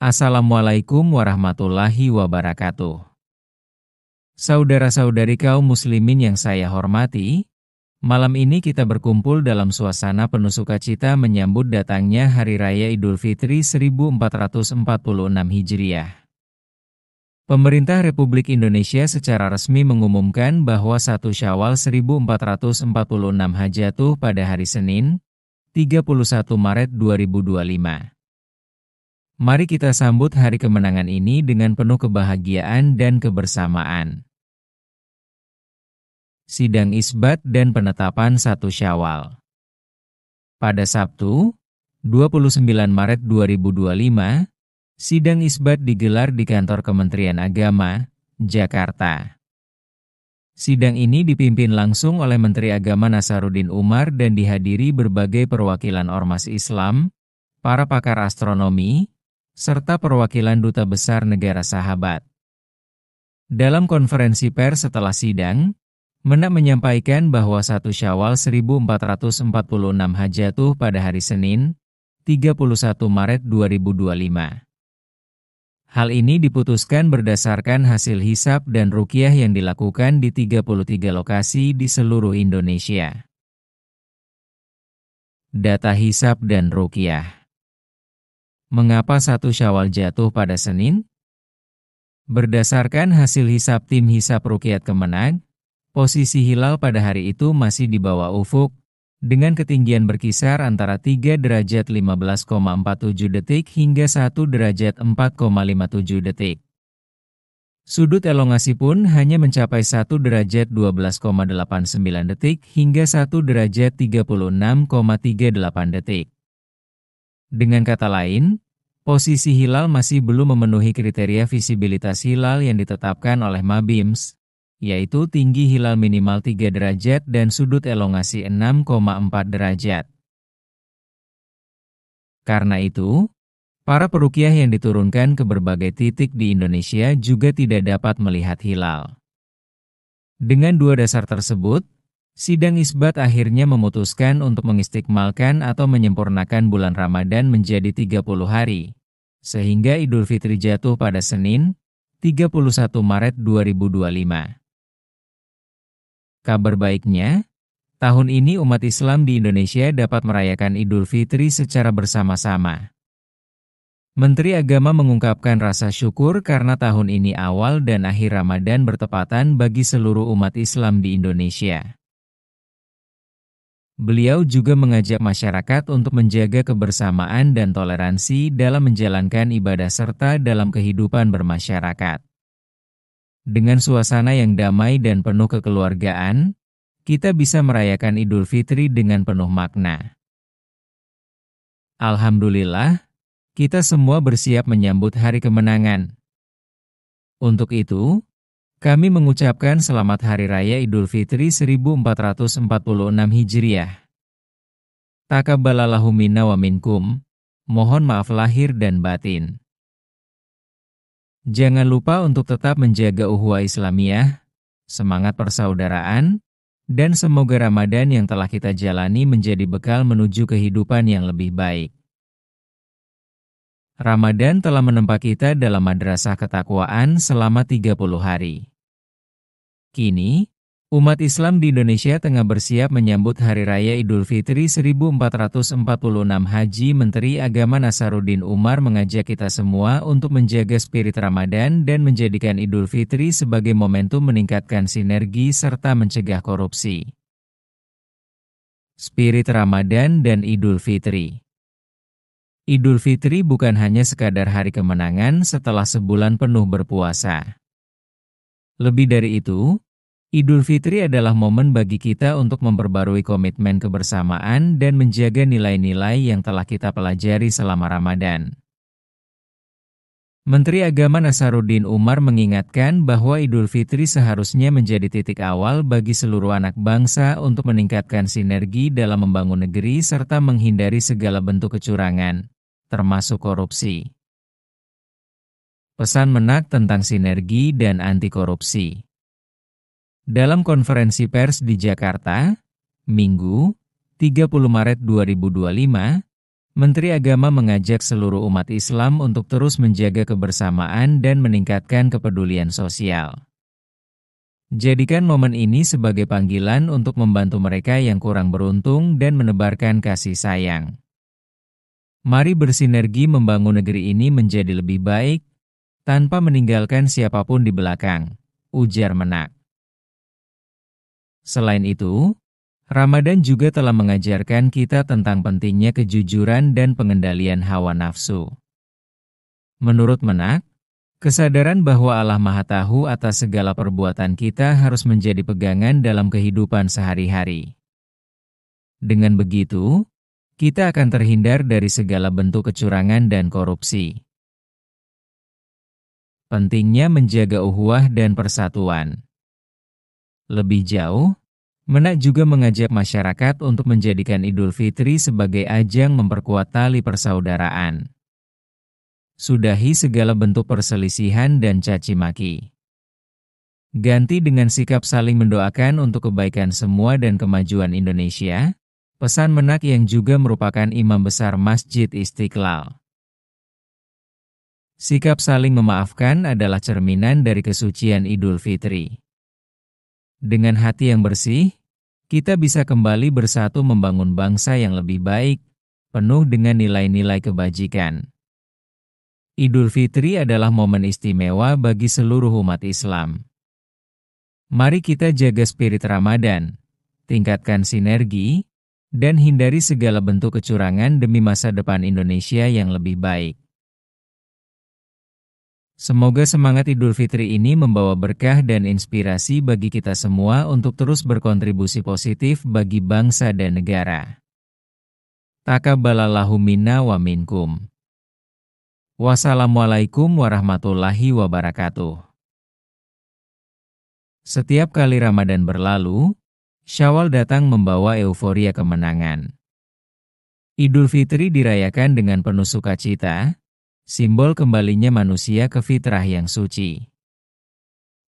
Assalamualaikum warahmatullahi wabarakatuh. Saudara-saudari kaum muslimin yang saya hormati, malam ini kita berkumpul dalam suasana penuh sukacita menyambut datangnya Hari Raya Idul Fitri 1446 Hijriah. Pemerintah Republik Indonesia secara resmi mengumumkan bahwa 1 Syawal 1446 jatuh pada hari Senin, 31 Maret 2025. Mari kita sambut hari kemenangan ini dengan penuh kebahagiaan dan kebersamaan. Sidang Isbat dan Penetapan 1 Syawal. Pada Sabtu, 29 Maret 2025, sidang isbat digelar di kantor Kementerian Agama, Jakarta. Sidang ini dipimpin langsung oleh Menteri Agama Nasaruddin Umar dan dihadiri berbagai perwakilan ormas Islam, para pakar astronomi, serta perwakilan duta besar negara sahabat. Dalam konferensi pers setelah sidang, Menak menyampaikan bahwa 1 Syawal 1446 jatuh pada hari Senin, 31 Maret 2025. Hal ini diputuskan berdasarkan hasil hisab dan ruqyah yang dilakukan di 33 lokasi di seluruh Indonesia. Data hisab dan ruqyah. Mengapa 1 Syawal jatuh pada Senin? Berdasarkan hasil hisab tim hisab Ruqyat Kemenag, posisi hilal pada hari itu masih di bawah ufuk, dengan ketinggian berkisar antara 3 derajat 15,47 detik hingga 1 derajat 4,57 detik. Sudut elongasi pun hanya mencapai 1 derajat 12,89 detik hingga 1 derajat 36,38 detik. Dengan kata lain, posisi hilal masih belum memenuhi kriteria visibilitas hilal yang ditetapkan oleh Mabims, yaitu tinggi hilal minimal 3 derajat dan sudut elongasi 6,4 derajat. Karena itu, para peruqyah yang diturunkan ke berbagai titik di Indonesia juga tidak dapat melihat hilal. Dengan dua dasar tersebut, sidang isbat akhirnya memutuskan untuk mengistiqmalkan atau menyempurnakan bulan Ramadan menjadi 30 hari, sehingga Idul Fitri jatuh pada Senin, 31 Maret 2025. Kabar baiknya, tahun ini umat Islam di Indonesia dapat merayakan Idul Fitri secara bersama-sama. Menteri Agama mengungkapkan rasa syukur karena tahun ini awal dan akhir Ramadan bertepatan bagi seluruh umat Islam di Indonesia. Beliau juga mengajak masyarakat untuk menjaga kebersamaan dan toleransi dalam menjalankan ibadah serta dalam kehidupan bermasyarakat. Dengan suasana yang damai dan penuh kekeluargaan, kita bisa merayakan Idul Fitri dengan penuh makna. Alhamdulillah, kita semua bersiap menyambut hari kemenangan. Untuk itu, kami mengucapkan selamat Hari Raya Idul Fitri 1446 Hijriah. Taqabbalallahu minna wa minkum. Mohon maaf lahir dan batin. Jangan lupa untuk tetap menjaga ukhuwah Islamiyah, semangat persaudaraan, dan semoga Ramadan yang telah kita jalani menjadi bekal menuju kehidupan yang lebih baik. Ramadan telah menempa kita dalam madrasah ketakwaan selama 30 hari. Kini, umat Islam di Indonesia tengah bersiap menyambut Hari Raya Idul Fitri 1446 Haji. Menteri Agama Nasaruddin Umar mengajak kita semua untuk menjaga spirit Ramadan dan menjadikan Idul Fitri sebagai momentum meningkatkan sinergi serta mencegah korupsi. Spirit Ramadan dan Idul Fitri. Idul Fitri bukan hanya sekadar hari kemenangan setelah sebulan penuh berpuasa. Lebih dari itu, Idul Fitri adalah momen bagi kita untuk memperbarui komitmen kebersamaan dan menjaga nilai-nilai yang telah kita pelajari selama Ramadan. Menteri Agama Nasaruddin Umar mengingatkan bahwa Idul Fitri seharusnya menjadi titik awal bagi seluruh anak bangsa untuk meningkatkan sinergi dalam membangun negeri serta menghindari segala bentuk kecurangan, termasuk korupsi. Pesan Menak tentang sinergi dan anti korupsi. Dalam konferensi pers di Jakarta, Minggu, 30 Maret 2025, Menteri Agama mengajak seluruh umat Islam untuk terus menjaga kebersamaan dan meningkatkan kepedulian sosial. Jadikan momen ini sebagai panggilan untuk membantu mereka yang kurang beruntung dan menebarkan kasih sayang. Mari bersinergi membangun negeri ini menjadi lebih baik, tanpa meninggalkan siapapun di belakang, ujar Menak. Selain itu, Ramadan juga telah mengajarkan kita tentang pentingnya kejujuran dan pengendalian hawa nafsu. Menurut Menak, kesadaran bahwa Allah Maha Tahu atas segala perbuatan kita harus menjadi pegangan dalam kehidupan sehari-hari. Dengan begitu, kita akan terhindar dari segala bentuk kecurangan dan korupsi. Pentingnya menjaga ukhuwah dan persatuan. Lebih jauh, Menak juga mengajak masyarakat untuk menjadikan Idul Fitri sebagai ajang memperkuat tali persaudaraan. Sudahi segala bentuk perselisihan dan caci maki. Ganti dengan sikap saling mendoakan untuk kebaikan semua dan kemajuan Indonesia, pesan Menak yang juga merupakan imam besar Masjid Istiqlal. Sikap saling memaafkan adalah cerminan dari kesucian Idul Fitri. Dengan hati yang bersih, kita bisa kembali bersatu membangun bangsa yang lebih baik, penuh dengan nilai-nilai kebajikan. Idul Fitri adalah momen istimewa bagi seluruh umat Islam. Mari kita jaga spirit Ramadan, tingkatkan sinergi, dan hindari segala bentuk kecurangan demi masa depan Indonesia yang lebih baik. Semoga semangat Idul Fitri ini membawa berkah dan inspirasi bagi kita semua untuk terus berkontribusi positif bagi bangsa dan negara. Taqabbalallahu minna wa minkum. Wassalamualaikum warahmatullahi wabarakatuh. Setiap kali Ramadan berlalu, Syawal datang membawa euforia kemenangan. Idul Fitri dirayakan dengan penuh sukacita, simbol kembalinya manusia ke fitrah yang suci.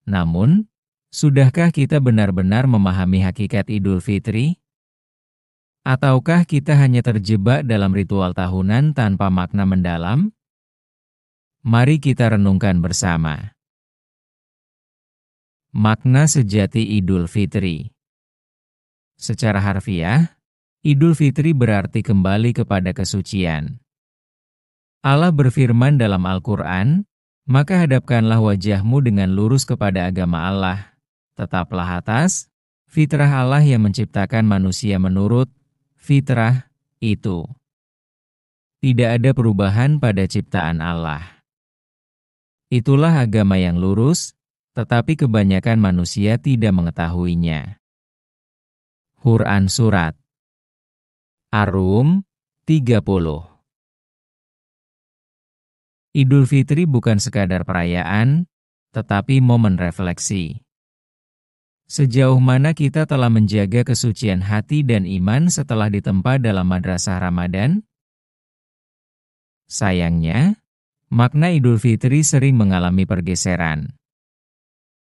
Namun, sudahkah kita benar-benar memahami hakikat Idul Fitri? Ataukah kita hanya terjebak dalam ritual tahunan tanpa makna mendalam? Mari kita renungkan bersama. Makna sejati Idul Fitri. Secara harfiah, Idul Fitri berarti kembali kepada kesucian. Allah berfirman dalam Al-Quran, "Maka hadapkanlah wajahmu dengan lurus kepada agama Allah. Tetaplah atas fitrah Allah yang menciptakan manusia menurut fitrah itu." Tidak ada perubahan pada ciptaan Allah. Itulah agama yang lurus, tetapi kebanyakan manusia tidak mengetahuinya. Quran Surat Ar-Rum 30. Idul Fitri bukan sekadar perayaan, tetapi momen refleksi. Sejauh mana kita telah menjaga kesucian hati dan iman setelah ditempa dalam madrasah Ramadan? Sayangnya, makna Idul Fitri sering mengalami pergeseran.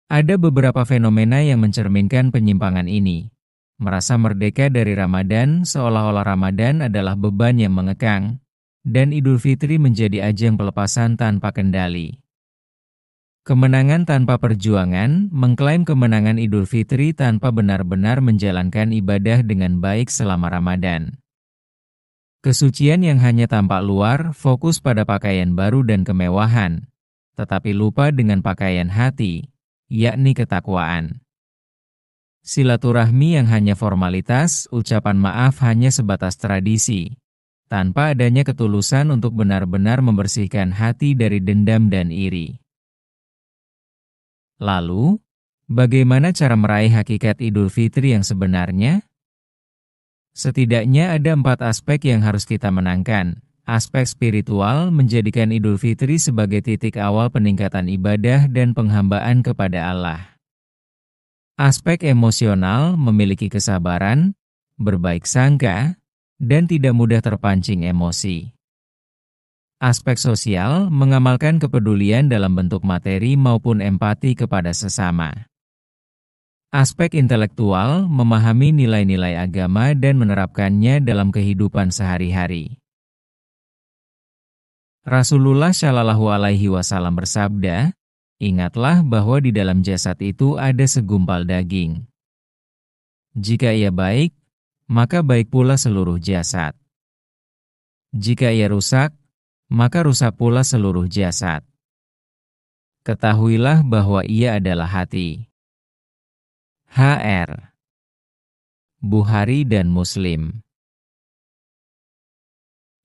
Ada beberapa fenomena yang mencerminkan penyimpangan ini. Merasa merdeka dari Ramadan seolah-olah Ramadan adalah beban yang mengekang, dan Idul Fitri menjadi ajang pelepasan tanpa kendali. Kemenangan tanpa perjuangan mengklaim kemenangan Idul Fitri tanpa benar-benar menjalankan ibadah dengan baik selama Ramadan. Kesucian yang hanya tampak luar fokus pada pakaian baru dan kemewahan, tetapi lupa dengan pakaian hati, yakni ketakwaan. Silaturahmi yang hanya formalitas, ucapan maaf hanya sebatas tradisi, tanpa adanya ketulusan untuk benar-benar membersihkan hati dari dendam dan iri. Lalu, bagaimana cara meraih hakikat Idul Fitri yang sebenarnya? Setidaknya ada 4 aspek yang harus kita menangkan. Aspek spiritual menjadikan Idul Fitri sebagai titik awal peningkatan ibadah dan penghambaan kepada Allah. Aspek emosional memiliki kesabaran, berbaik sangka, dan tidak mudah terpancing emosi. Aspek sosial mengamalkan kepedulian dalam bentuk materi maupun empati kepada sesama. Aspek intelektual memahami nilai-nilai agama dan menerapkannya dalam kehidupan sehari-hari. Rasulullah Shallallahu Alaihi Wasallam bersabda, "Ingatlah bahwa di dalam jasad itu ada segumpal daging. Jika ia baik, maka baik pula seluruh jasad. Jika ia rusak, maka rusak pula seluruh jasad. Ketahuilah bahwa ia adalah hati." HR. Bukhari dan Muslim.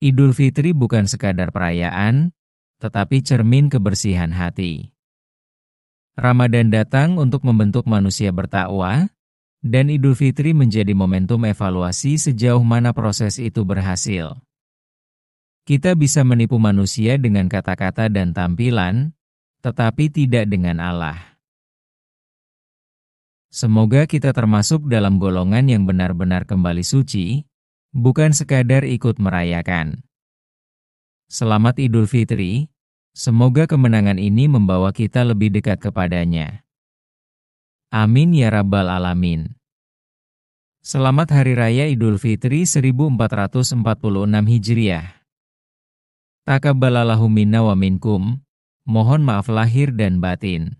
Idul Fitri bukan sekadar perayaan, tetapi cermin kebersihan hati. Ramadan datang untuk membentuk manusia bertakwa, dan Idul Fitri menjadi momentum evaluasi sejauh mana proses itu berhasil. Kita bisa menipu manusia dengan kata-kata dan tampilan, tetapi tidak dengan Allah. Semoga kita termasuk dalam golongan yang benar-benar kembali suci, bukan sekadar ikut merayakan. Selamat Idul Fitri, semoga kemenangan ini membawa kita lebih dekat kepadanya. Amin ya Rabbal Alamin. Selamat Hari Raya Idul Fitri 1446 Hijriah. Taqabbalallahu minna wa minkum, mohon maaf lahir dan batin.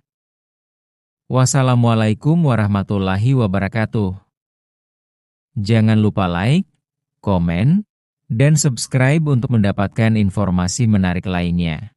Wassalamualaikum warahmatullahi wabarakatuh. Jangan lupa like, komen, dan subscribe untuk mendapatkan informasi menarik lainnya.